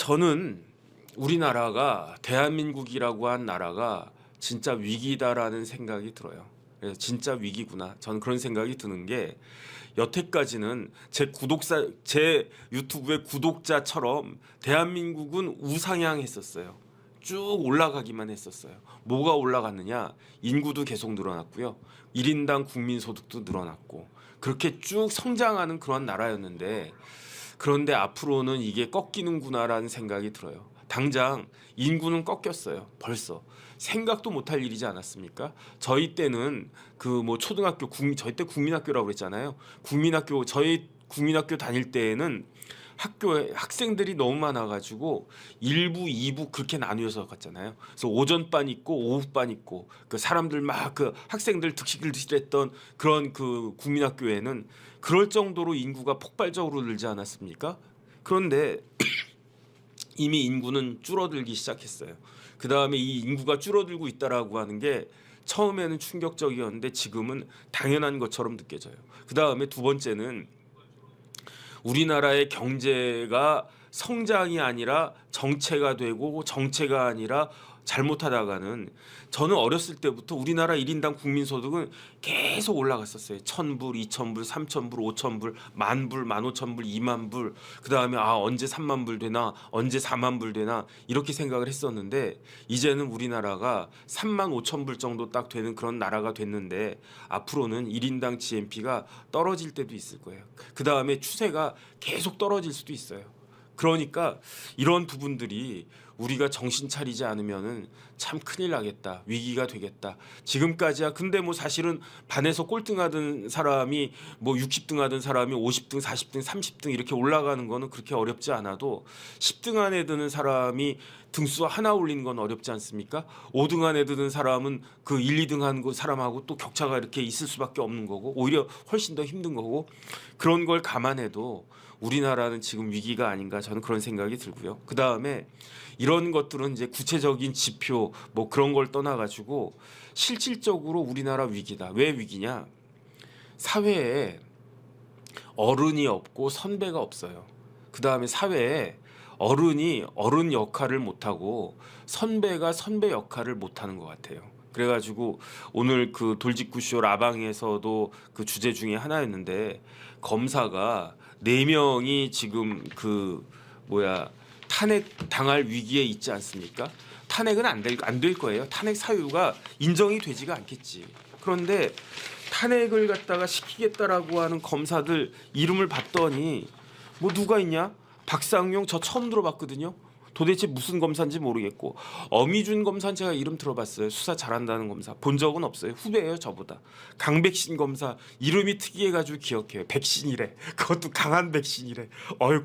저는 우리나라가 대한민국이라고 한 나라가 진짜 위기다라는 생각이 들어요. 그래서 진짜 위기구나. 저는 그런 생각이 드는 게 여태까지는 제 유튜브의 구독자처럼 대한민국은 우상향했었어요. 쭉 올라가기만 했었어요. 뭐가 올라갔느냐? 인구도 계속 늘어났고요. 1인당 국민소득도 늘어났고 그렇게 쭉 성장하는 그런 나라였는데 그런데 앞으로는 이게 꺾이는구나라는 생각이 들어요. 당장 인구는 꺾였어요. 벌써 생각도 못할 일이지 않았습니까? 저희 때는 그 뭐 초등학교 저희 때 국민학교라고 그랬잖아요. 저희 국민학교 다닐 때에는 학교에 학생들이 너무 많아가지고 1부, 2부 그렇게 나뉘어서 갔잖아요. 그래서 오전반 있고 오후반 있고 그 사람들 막 그 학생들 득실득실했던 그런 그 국민학교에는 그럴 정도로 인구가 폭발적으로 늘지 않았습니까? 그런데 이미 인구는 줄어들기 시작했어요. 그 다음에 이 인구가 줄어들고 있다라고 하는 게 처음에는 충격적이었는데 지금은 당연한 것처럼 느껴져요. 그 다음에 두 번째는 우리나라의 경제가 성장이 아니라 정체가 되고 정체가 아니라 잘못하다가는 저는 어렸을 때부터 우리나라 1인당 국민소득은 계속 올라갔었어요. 1,000불, 2,000불, 3,000불, 5,000불, 10,000불, 15,000불, 20,000불. 그다음에 언제 30,000불 되나? 언제 40,000불 되나? 이렇게 생각을 했었는데 이제는 우리나라가 35,000불 정도 딱 되는 그런 나라가 됐는데 앞으로는 1인당 GNP가 떨어질 때도 있을 거예요. 그다음에 추세가 계속 떨어질 수도 있어요. 그러니까 이런 부분들이 우리가 정신 차리지 않으면은 참 큰일 나겠다. 위기가 되겠다. 지금까지야 근데 뭐 사실은 반에서 꼴등하던 사람이 뭐 60등 하던 사람이 50등, 40등, 30등 이렇게 올라가는 거는 그렇게 어렵지 않아도 10등 안에 드는 사람이 등수 하나 올리는 건 어렵지 않습니까? 5등 안에 드는 사람은 그 1, 2등 한 사람하고 또 격차가 이렇게 있을 수밖에 없는 거고 오히려 훨씬 더 힘든 거고 그런 걸 감안해도 우리나라는 지금 위기가 아닌가 저는 그런 생각이 들고요. 그 다음에 이런 것들은 이제 구체적인 지표 뭐 그런 걸 떠나가지고 실질적으로 우리나라 위기다. 왜 위기냐? 사회에 어른이 없고 선배가 없어요. 그 다음에 사회에 어른이 어른 역할을 못하고 선배가 선배 역할을 못하는 것 같아요. 그래가지고 오늘 그 돌직구쇼 라방에서도 그 주제 중에 하나였는데 검사가 4명이 지금 그 탄핵 당할 위기에 있지 않습니까? 탄핵은 안 될 거예요. 탄핵 사유가 인정이 되지가 않겠지. 그런데 탄핵을 갖다가 시키겠다라고 하는 검사들 이름을 봤더니 뭐 누가 있냐? 박상용 저 처음 들어봤거든요. 도대체 무슨 검사인지 모르겠고 어미준 검사는 제가 이름 들어봤어요. 수사 잘한다는 검사 본 적은 없어요. 후배예요 저보다. 강백신 검사 이름이 특이해가지고 기억해요. 백신이래. 그것도 강한 백신이래.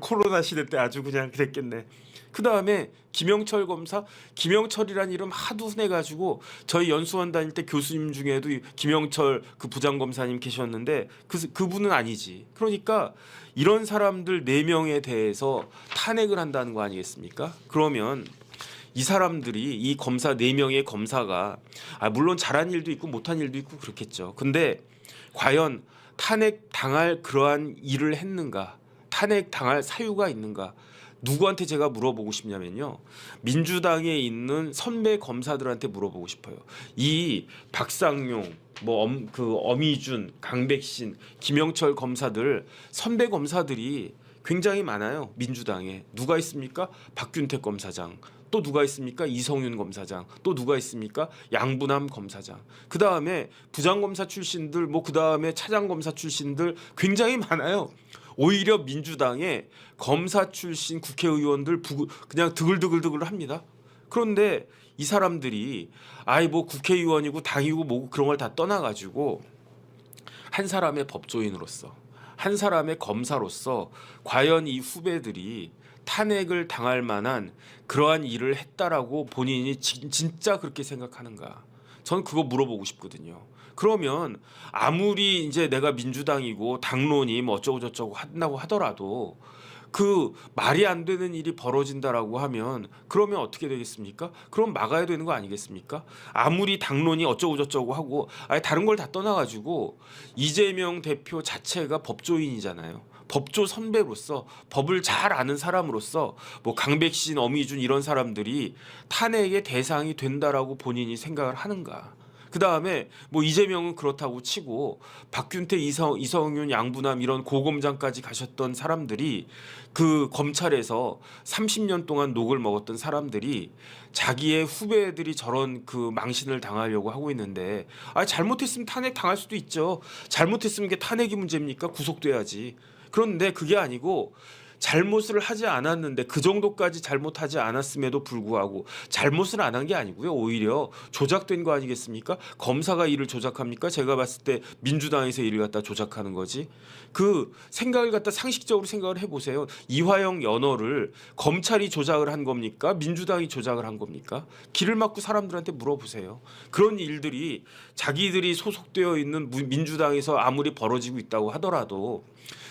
코로나 시대 때 아주 그냥 그랬겠네. 그 다음에 김영철 검사 김영철이란 이름 하도 흔해가지고 저희 연수원 다닐 때 교수님 중에도 김영철 그 부장검사님 계셨는데 그분은 아니지. 그러니까 이런 사람들 4명에 대해서 탄핵을 한다는 거 아니겠습니까? 그러면 이 사람들이 이 검사 4명의 검사가 물론 잘한 일도 있고 못한 일도 있고 그렇겠죠. 근데 과연 탄핵 당할 그러한 일을 했는가? 탄핵 당할 사유가 있는가? 누구한테 제가 물어보고 싶냐면요. 민주당에 있는 선배 검사들한테 물어보고 싶어요. 이 박상용, 어미준, 강백신, 김영철 검사들 선배 검사들이 굉장히 많아요. 민주당에 누가 있습니까? 박균택 검사장. 또 누가 있습니까? 이성윤 검사장. 또 누가 있습니까? 양부남 검사장. 그 다음에 부장검사 출신들, 그 다음에 차장검사 출신들 굉장히 많아요. 오히려 민주당의 검사 출신 국회의원들 그냥 드글드글드글 합니다. 그런데 이 사람들이 국회의원이고 당이고 뭐고 그런 걸 다 떠나가지고 한 사람의 법조인으로서 한 사람의 검사로서 과연 이 후배들이 탄핵을 당할 만한 그러한 일을 했다라고 본인이 진짜 그렇게 생각하는가? 저는 그거 물어보고 싶거든요. 그러면 아무리 이제 내가 민주당이고 당론이 뭐 어쩌고 저쩌고 한다고 하더라도 그 말이 안 되는 일이 벌어진다라고 하면 그러면 어떻게 되겠습니까? 그럼 막아야 되는 거 아니겠습니까? 아무리 당론이 어쩌고 저쩌고 하고 다른 걸 다 떠나가지고 이재명 대표 자체가 법조인이잖아요. 법조 선배로서 법을 잘 아는 사람으로서 뭐 강백신, 어미준 이런 사람들이 탄핵의 대상이 된다라고 본인이 생각을 하는가? 그 다음에 뭐 이재명은 그렇다고 치고 박균태, 이성윤, 양부남 이런 고검장까지 가셨던 사람들이 그 검찰에서 30년 동안 녹을 먹었던 사람들이 자기의 후배들이 저런 그 망신을 당하려고 하고 있는데 잘못했으면 탄핵 당할 수도 있죠. 잘못했으면 게 탄핵이 문제입니까? 구속돼야지. 그런데 그게 아니고 잘못을 하지 않았는데 그 정도까지 잘못하지 않았음에도 불구하고 잘못을 안 한 게 아니고요. 오히려 조작된 거 아니겠습니까? 검사가 일을 조작합니까? 제가 봤을 때 민주당에서 일을 갖다 조작하는 거지. 그 생각을 갖다 상식적으로 생각을 해보세요. 이화영 연어를 검찰이 조작을 한 겁니까? 민주당이 조작을 한 겁니까? 길을 막고 사람들한테 물어보세요. 그런 일들이 자기들이 소속되어 있는 민주당에서 아무리 벌어지고 있다고 하더라도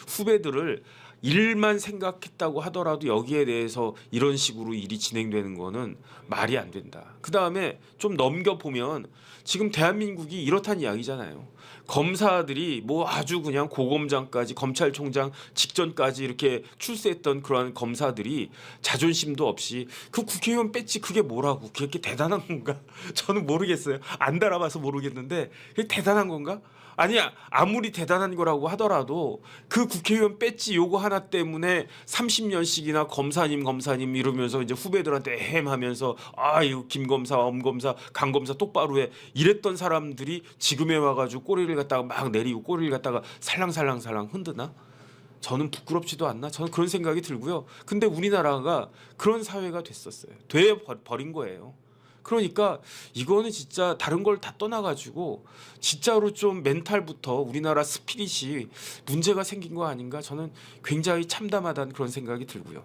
후배들을 일만 생각했다고 하더라도 여기에 대해서 이런 식으로 일이 진행되는 거는 말이 안 된다. 그다음에 좀 넘겨보면 지금 대한민국이 이렇다는 이야기잖아요. 검사들이 뭐 아주 그냥 고검장까지 검찰총장 직전까지 이렇게 출세했던 그러한 검사들이 자존심도 없이 그 국회의원 배지 그게 뭐라고 그렇게 대단한 건가? 저는 모르겠어요. 안 달아봐서 모르겠는데 그게 대단한 건가? 아니야 아무리 대단한 거라고 하더라도 그 국회의원 배지 요거 하나 때문에 30년씩이나 검사님 이러면서 이제 후배들한테 햄하면서 이거 김 검사, 엄 검사, 강 검사 똑바로 해 이랬던 사람들이 지금에 와가지고 꼬리를 갖다가 막 내리고 꼬리를 갖다가 살랑살랑 흔드나? 저는 부끄럽지도 않나? 저는 그런 생각이 들고요. 근데 우리나라가 그런 사회가 됐었어요. 돼 버린 거예요. 그러니까 이거는 진짜 다른 걸 다 떠나가지고 진짜로 좀 멘탈부터 우리나라 스피릿이 문제가 생긴 거 아닌가 저는 굉장히 참담하다는 그런 생각이 들고요.